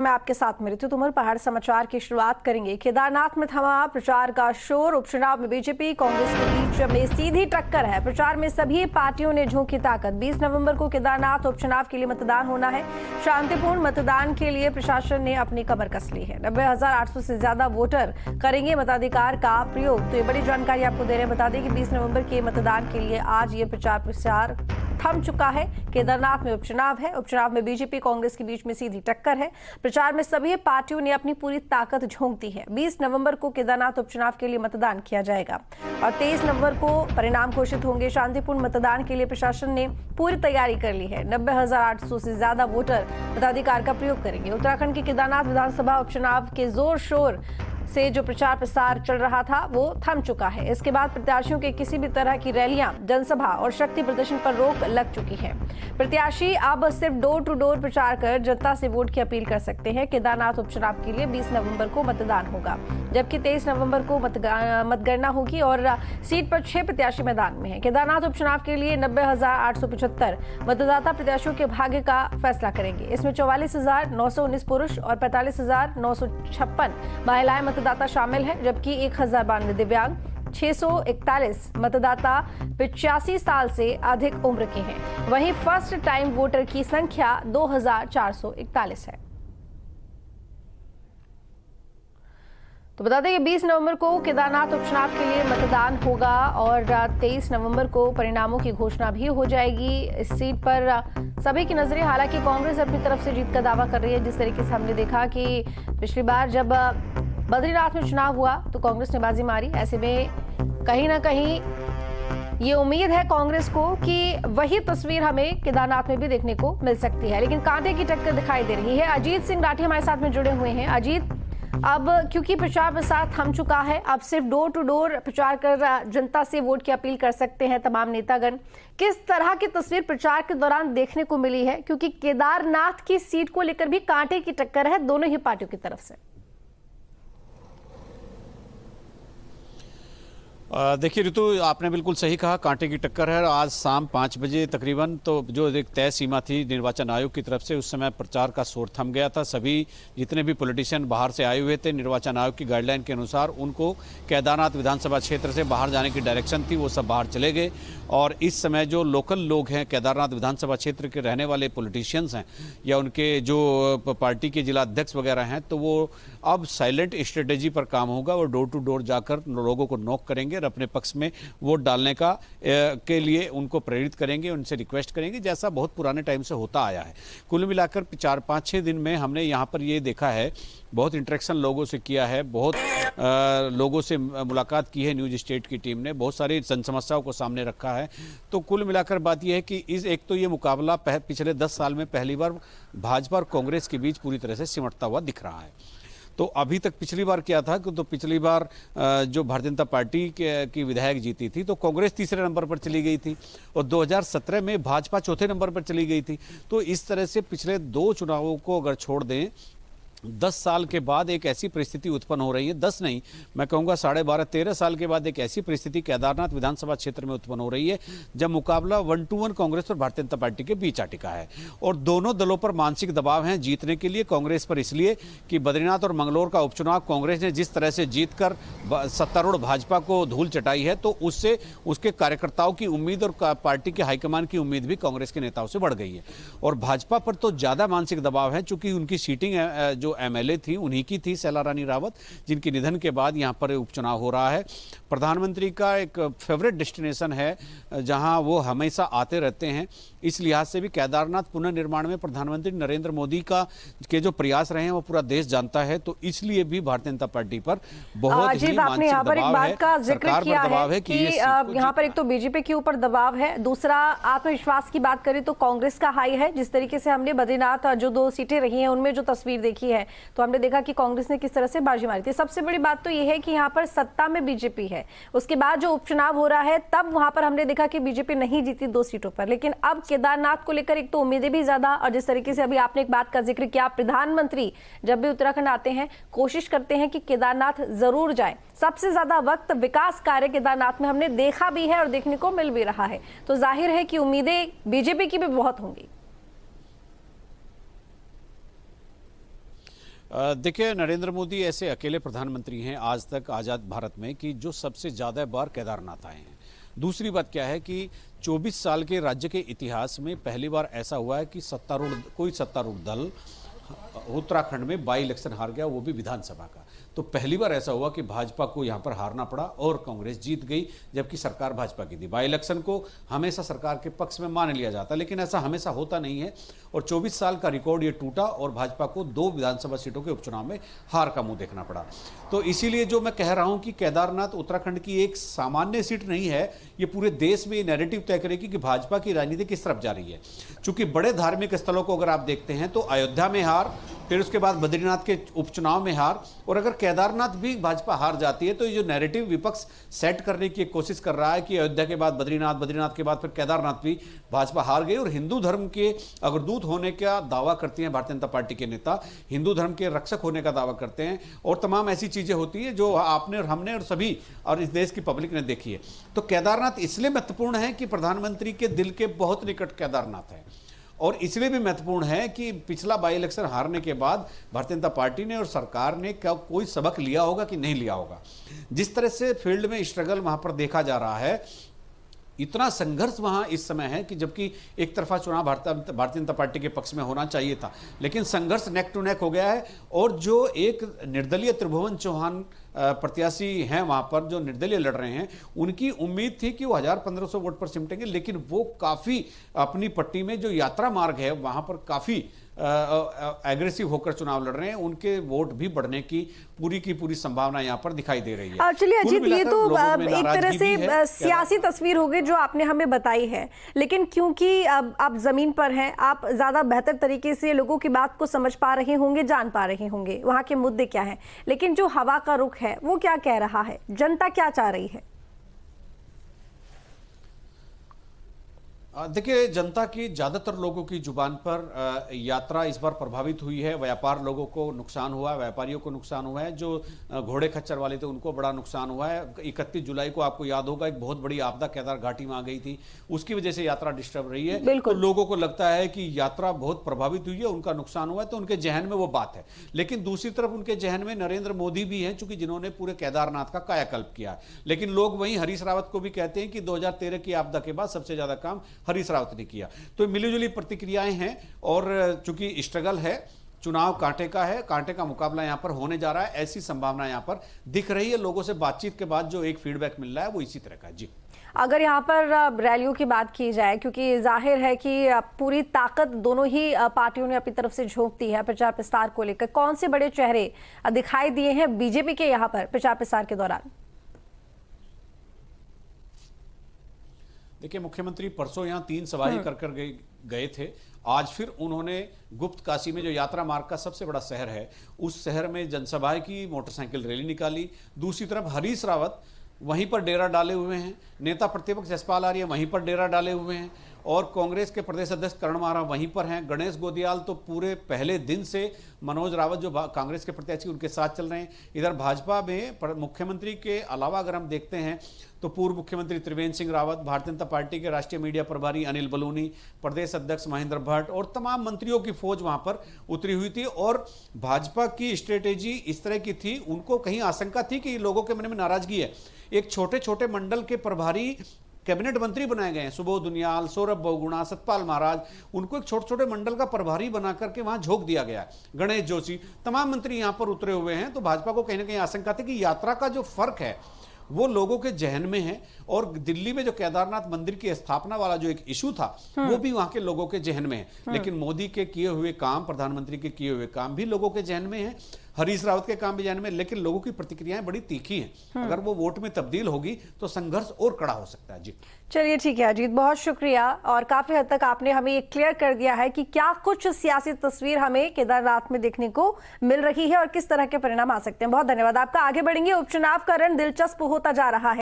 मैं आपके साथ में ऋतु तोमर। पहाड़ समाचार की शुरुआत करेंगे। केदारनाथ में थमा प्रचार का शोर। उपचुनाव में बीजेपी कांग्रेस के बीच में सीधी टक्कर है। प्रचार में सभी पार्टियों ने झोंकी ताकत। 20 नवंबर को केदारनाथ उपचुनाव के लिए मतदान होना है। शांतिपूर्ण मतदान के लिए प्रशासन ने अपनी कमर कस ली है। 90,800 से ज्यादा वोटर करेंगे मताधिकार का प्रयोग। तो ये बड़ी जानकारी आपको दे रहे हैं। बता दें कि 20 नवंबर के मतदान के लिए आज ये प्रचार थम चुका है। केदारनाथ में उपचुनाव है। उपचुनाव में बीजेपी कांग्रेस के बीच में सीधी टक्कर है। प्रचार में सभी पार्टियों ने अपनी पूरी ताकत झोंक दी है। 20 नवंबर को केदारनाथ उपचुनाव के लिए मतदान किया जाएगा और 23 नवंबर को परिणाम घोषित होंगे। शांतिपूर्ण मतदान के लिए प्रशासन ने पूरी तैयारी कर ली है। 90,800 से ज्यादा वोटर मताधिकार का प्रयोग करेंगे। उत्तराखंड के केदारनाथ विधानसभा उपचुनाव के जोर शोर से जो प्रचार प्रसार चल रहा था वो थम चुका है। इसके बाद प्रत्याशियों के किसी भी तरह की रैलियां, जनसभा और शक्ति प्रदर्शन पर रोक लग चुकी है। प्रत्याशी अब सिर्फ डोर टू डोर प्रचार कर जनता से वोट की अपील कर सकते हैं। केदारनाथ उपचुनाव के लिए 20 नवंबर को मतदान होगा, जबकि 23 नवंबर को मतगणना होगी और सीट पर 6 प्रत्याशी मैदान में है। केदारनाथ उपचुनाव के लिए 90,875 मतदाता प्रत्याशियों के भाग्य का फैसला करेंगे। इसमें 44,919 पुरुष और 45,956 महिलाएं मतदाता शामिल हैं, जबकि 1,092 दिव्यांग, 641 मतदाता 85 साल से अधिक उम्र के हैं। वहीं फर्स्ट टाइम वोटर की संख्या 2,441 है। तो बता दें कि 20 नवंबर को केदारनाथ उपचुनाव के लिए मतदान होगा और 23 नवंबर को परिणामों की घोषणा भी हो जाएगी। इस सीट पर सभी की नजरें, हालांकि कांग्रेस अपनी तरफ से जीत का दावा कर रही है। जिस तरीके से हमने देखा कि पिछली बार जब बद्रीनाथ में चुनाव हुआ तो कांग्रेस ने बाजी मारी। ऐसे में कहीं ना कहीं ये उम्मीद है कांग्रेस को कि वही तस्वीर हमें केदारनाथ में भी देखने को मिल सकती है, लेकिन कांटे की टक्कर दिखाई दे रही है। अजीत सिंह राठी हमारे साथ में जुड़े हुए हैं। अजीत, अब क्योंकि प्रचार प्रसार थम चुका है, अब सिर्फ डोर टू डोर प्रचार कर जनता से वोट की अपील कर सकते हैं तमाम नेतागण। किस तरह की तस्वीर प्रचार के दौरान देखने को मिली है, क्योंकि केदारनाथ की सीट को लेकर भी कांटे की टक्कर है दोनों ही पार्टियों की तरफ से? देखिए ऋतु, आपने बिल्कुल सही कहा, कांटे की टक्कर है। आज शाम 5 बजे तकरीबन तो जो एक तय सीमा थी निर्वाचन आयोग की तरफ से, उस समय प्रचार का शोर थम गया था। सभी जितने भी पॉलिटिशियन बाहर से आए हुए थे, निर्वाचन आयोग की गाइडलाइन के अनुसार उनको केदारनाथ विधानसभा क्षेत्र से बाहर जाने की डायरेक्शन थी, वो सब बाहर चले गए। और इस समय जो लोकल लोग हैं, केदारनाथ विधानसभा क्षेत्र के रहने वाले पॉलिटिशियंस हैं या उनके जो पार्टी के जिला अध्यक्ष वगैरह हैं, तो वो अब साइलेंट स्ट्रेटेजी पर काम होगा। वो डोर टू डोर जाकर लोगों को नॉक करेंगे, अपने पक्ष में वोट डालने का के लिए उनको प्रेरित करेंगे, उनसे रिक्वेस्ट करेंगे, जैसा बहुत पुराने टाइम से होता आया है। कुल मिलाकर 4-5-6 दिन में हमने यहाँ पर ये देखा है, बहुत इंटरेक्शन लोगों से किया है, बहुत लोगों से मुलाकात की है न्यूज स्टेट की टीम ने, बहुत सारी जन समस्याओं को सामने रखा है। तो कुल मिलाकर बात यह है कि एक तो ये मुकाबला पिछले 10 साल में पहली बार भाजपा और कांग्रेस के बीच पूरी तरह से सिमटता हुआ दिख रहा है। तो अभी तक पिछली बार क्या था कि तो पिछली बार जो भारतीय जनता पार्टी की विधायक जीती थी तो कांग्रेस तीसरे नंबर पर चली गई थी और 2017 में भाजपा चौथे नंबर पर चली गई थी। तो इस तरह से पिछले 2 चुनावों को अगर छोड़ दें, 10 साल के बाद एक ऐसी परिस्थिति उत्पन्न हो रही है, 10 नहीं मैं कहूँगा 12.5-13 साल के बाद एक ऐसी परिस्थिति केदारनाथ विधानसभा क्षेत्र में उत्पन्न हो रही है जब मुकाबला 1-to-1 कांग्रेस और भारतीय जनता पार्टी के बीच आ टिका है। और दोनों दलों पर मानसिक दबाव है जीतने के लिए। कांग्रेस पर इसलिए कि बद्रीनाथ और मंगलौर का उपचुनाव कांग्रेस ने जिस तरह से जीतकर सत्तारूढ़ भाजपा को धूल चटाई है, तो उससे उसके कार्यकर्ताओं की उम्मीद और पार्टी के हाईकमान की उम्मीद भी कांग्रेस के नेताओं से बढ़ गई है। और भाजपा पर तो ज्यादा मानसिक दबाव है, चूंकि उनकी सीटिंग जो एमएलए थी उन्हीं की थी, शैला रानी रावत, जिनके निधन के बाद यहां पर उपचुनाव हो रहा है। प्रधानमंत्री का एक फेवरेट डेस्टिनेशन है जहां वो हमेशा आते रहते हैं। इस लिहाज से भी केदारनाथ पुनर्निर्माण में प्रधानमंत्री नरेंद्र मोदी के जो प्रयास रहे हैं वो पूरा देश जानता है। तो इसलिए भी भारतीय जनता पार्टी पर बहुत ही मानसिक दबाव है, सरकार पर दबाव है कि यहाँ पर एक तो बीजेपी के ऊपर दबाव है, दूसरा आत्मविश्वास की बात करें तो कांग्रेस का हाई है। जिस तरीके से हमने बद्रीनाथ जो 2 सीटें रही हैं उनमें जो तस्वीर देखी है तो हमने देखा कि कांग्रेस ने किस तरह से बाजी मारी थी। सबसे बड़ी बात तो यह है कि यहाँ पर सत्ता में बीजेपी है। उसके बाद जो उपचुनाव हो रहा है तब वहां पर हमने देखा कि बीजेपी नहीं जीती 2 सीटों पर, लेकिन अब केदारनाथ को लेकर एक तो उम्मीदें भी ज्यादा, और जिस तरीके से अभी आपने एक बात का जिक्र किया, प्रधानमंत्री जब भी उत्तराखंड आते हैं कोशिश करते हैं कि केदारनाथ जरूर जाए। सबसे ज्यादा वक्त विकास कार्य केदारनाथ में हमने देखा भी है और देखने को मिल भी रहा है। तो जाहिर है कि उम्मीदें बीजेपी की भी बहुत होंगी। देखिए, नरेंद्र मोदी ऐसे अकेले प्रधानमंत्री हैं आज तक आज़ाद भारत में कि जो सबसे ज़्यादा बार केदारनाथ आए हैं। दूसरी बात क्या है कि 24 साल के राज्य के इतिहास में पहली बार ऐसा हुआ है कि कोई सत्तारूढ़ दल उत्तराखंड में बाई इलेक्शन हार गया, वो भी विधानसभा का। तो पहली बार ऐसा हुआ कि भाजपा को यहाँ पर हारना पड़ा और कांग्रेस जीत गई, जबकि सरकार भाजपा की थी। बाई इलेक्शन को हमेशा सरकार के पक्ष में मान लिया जाता, लेकिन ऐसा हमेशा होता नहीं है और 24 साल का रिकॉर्ड ये टूटा और भाजपा को 2 विधानसभा सीटों के उपचुनाव में हार का मुंह देखना पड़ा। तो इसीलिए जो मैं कह रहा हूं कि केदारनाथ उत्तराखंड की एक सामान्य सीट नहीं है, ये पूरे देश में नैरेटिव तय करेगी कि भाजपा की राजनीति किस तरफ जा रही है। चूंकि बड़े धार्मिक स्थलों को अगर आप देखते हैं तो अयोध्या में हार, फिर उसके बाद बद्रीनाथ के उपचुनाव में हार, और अगर केदारनाथ भी भाजपा हार जाती है तो ये जो नैरेटिव विपक्ष सेट करने की एक कोशिश कर रहा है कि अयोध्या के बाद बद्रीनाथ, बद्रीनाथ के बाद फिर केदारनाथ भी भाजपा हार गई और हिंदू धर्म के अग्रदूत होने का दावा करती हैं भारतीय जनता पार्टी के नेता, हिंदू धर्म के रक्षक होने का दावा करते हैं और तमाम ऐसी चीजें होती है जो आपने और हमने और सभी और इस देश की पब्लिक ने देखी है। तो केदारनाथ इसलिए महत्वपूर्ण है कि प्रधानमंत्री के दिल के बहुत निकट केदारनाथ है, और इसलिए भी महत्वपूर्ण है कि पिछला बाई इलेक्शन हारने के बाद भारतीय जनता पार्टी ने और सरकार ने क्या कोई सबक लिया होगा कि नहीं लिया होगा। जिस तरह से फील्ड में स्ट्रगल वहां पर देखा जा रहा है, इतना संघर्ष वहां इस समय है कि जबकि एक तरफा चुनाव भारतीय जनता पार्टी के पक्ष में होना चाहिए था, लेकिन संघर्ष नेक टू नेक हो गया है। और जो एक निर्दलीय त्रिभुवन चौहान प्रत्याशी हैं वहां पर, जो निर्दलीय लड़ रहे हैं, उनकी उम्मीद थी कि वो 1000-1500 वोट पर सिमटेंगे, लेकिन वो काफी अपनी पट्टी में जो यात्रा मार्ग है वहां पर काफी एग्रेसिव होकर चुनाव लड़ रहे हैं। उनके वोट भी बढ़ने की पूरी संभावना यहाँ पर दिखाई दे रही है। चलिए अजीत, ये तो एक तरह से सियासी तस्वीर हो गई जो आपने हमें बताई है, लेकिन क्योंकि आप जमीन पर हैं, आप ज्यादा बेहतर तरीके से लोगों की बात को समझ पा रहे होंगे, जान पा रहे होंगे वहां के मुद्दे क्या हैं, लेकिन जो हवा का रुख है वो क्या कह रहा है, जनता क्या चाह रही है? देखिए, जनता की ज्यादातर लोगों की जुबान पर यात्रा इस बार प्रभावित हुई है। व्यापार लोगों को नुकसान हुआ है, व्यापारियों को नुकसान हुआ है, जो घोड़े खच्चर वाले थे उनको बड़ा नुकसान हुआ है। 31 जुलाई को आपको याद होगा एक बहुत बड़ी आपदा केदार घाटी में आ गई थी, उसकी वजह से यात्रा डिस्टर्ब रही है। तो लोगों को लगता है कि यात्रा बहुत प्रभावित हुई है, उनका नुकसान हुआ है, तो उनके जहन में वो बात है। लेकिन दूसरी तरफ उनके जहन में नरेंद्र मोदी भी हैं, चूंकि जिन्होंने पूरे केदारनाथ का कायाकल्प किया है। लेकिन लोग वहीं हरीश रावत को भी कहते हैं कि 2013 की आपदा के बाद सबसे ज्यादा काम हरीश रावत ने किया। तो मिलीजुली प्रतिक्रियाएं हैं और चूंकि स्ट्रगल है, चुनाव कांटे का है, कांटे का मुकाबला यहां पर होने जा रहा है, ऐसी संभावना यहां पर दिख रही है। लोगों से बातचीत के बाद जो एक फीडबैक मिल रहा है वो इसी तरह का है। जी, अगर यहाँ पर रैलियों की बात की जाए, क्योंकि जाहिर है कि पूरी ताकत दोनों ही पार्टियों ने अपनी तरफ से झोंक दी है प्रचार प्रसार को लेकर, कौन से बड़े चेहरे दिखाई दिए हैं बीजेपी के यहाँ पर प्रचार प्रसार के दौरान? देखिए, मुख्यमंत्री परसों यहाँ 3 सभाएं कर गए थे। आज फिर उन्होंने गुप्त काशी में, जो यात्रा मार्ग का सबसे बड़ा शहर है, उस शहर में जनसभाएं की, मोटरसाइकिल रैली निकाली। दूसरी तरफ हरीश रावत वहीं पर डेरा डाले हुए हैं, नेता प्रतिपक्ष जसपाल आर्य वहीं पर डेरा डाले हुए हैं और कांग्रेस के प्रदेश अध्यक्ष करण मारा वहीं पर हैं। गणेश गोदियाल तो पूरे पहले दिन से मनोज रावत जो कांग्रेस के प्रत्याशी उनके साथ चल रहे हैं। इधर भाजपा में मुख्यमंत्री के अलावा अगर हम देखते हैं तो पूर्व मुख्यमंत्री त्रिवेंद्र सिंह रावत, भारतीय जनता पार्टी के राष्ट्रीय मीडिया प्रभारी अनिल बलूनी, प्रदेश अध्यक्ष महेंद्र भट्ट और तमाम मंत्रियों की फौज वहां पर उतरी हुई थी। और भाजपा की स्ट्रेटेजी इस तरह की थी, उनको कहीं आशंका थी कि लोगों के मन में नाराजगी है। एक छोटे छोटे मंडल के प्रभारी कैबिनेट मंत्री बनाए गए हैं, सुबोध दुनियाल, सौरभ बहुगुणा, सतपाल महाराज, उनको एक छोटे छोटे मंडल का प्रभारी बना करके वहां झोंक दिया गया है। गणेश जोशी, तमाम मंत्री यहां पर उतरे हुए हैं। तो भाजपा को कहीं ना कहीं आशंका थी कि यात्रा का जो फर्क है वो लोगों के जहन में है, और दिल्ली में जो केदारनाथ मंदिर की स्थापना वाला जो एक इशू था वो भी वहां के लोगों के जहन में है। लेकिन मोदी के किए हुए काम, प्रधानमंत्री के किए हुए काम भी लोगों के जहन में है, हरीश रावत के काम भी जहन में, लेकिन लोगों की प्रतिक्रियाएं बड़ी तीखी हैं। अगर वो वोट में तब्दील होगी तो संघर्ष और कड़ा हो सकता है। जी, चलिए ठीक है अजीत, बहुत शुक्रिया। और काफी हद तक आपने हमें ये क्लियर कर दिया है कि क्या कुछ सियासी तस्वीर हमें केदारनाथ में देखने को मिल रही है और किस तरह के परिणाम आ सकते हैं। बहुत धन्यवाद आपका। आगे बढ़ेंगे। उपचुनाव का रण दिलचस्प होता जा रहा है।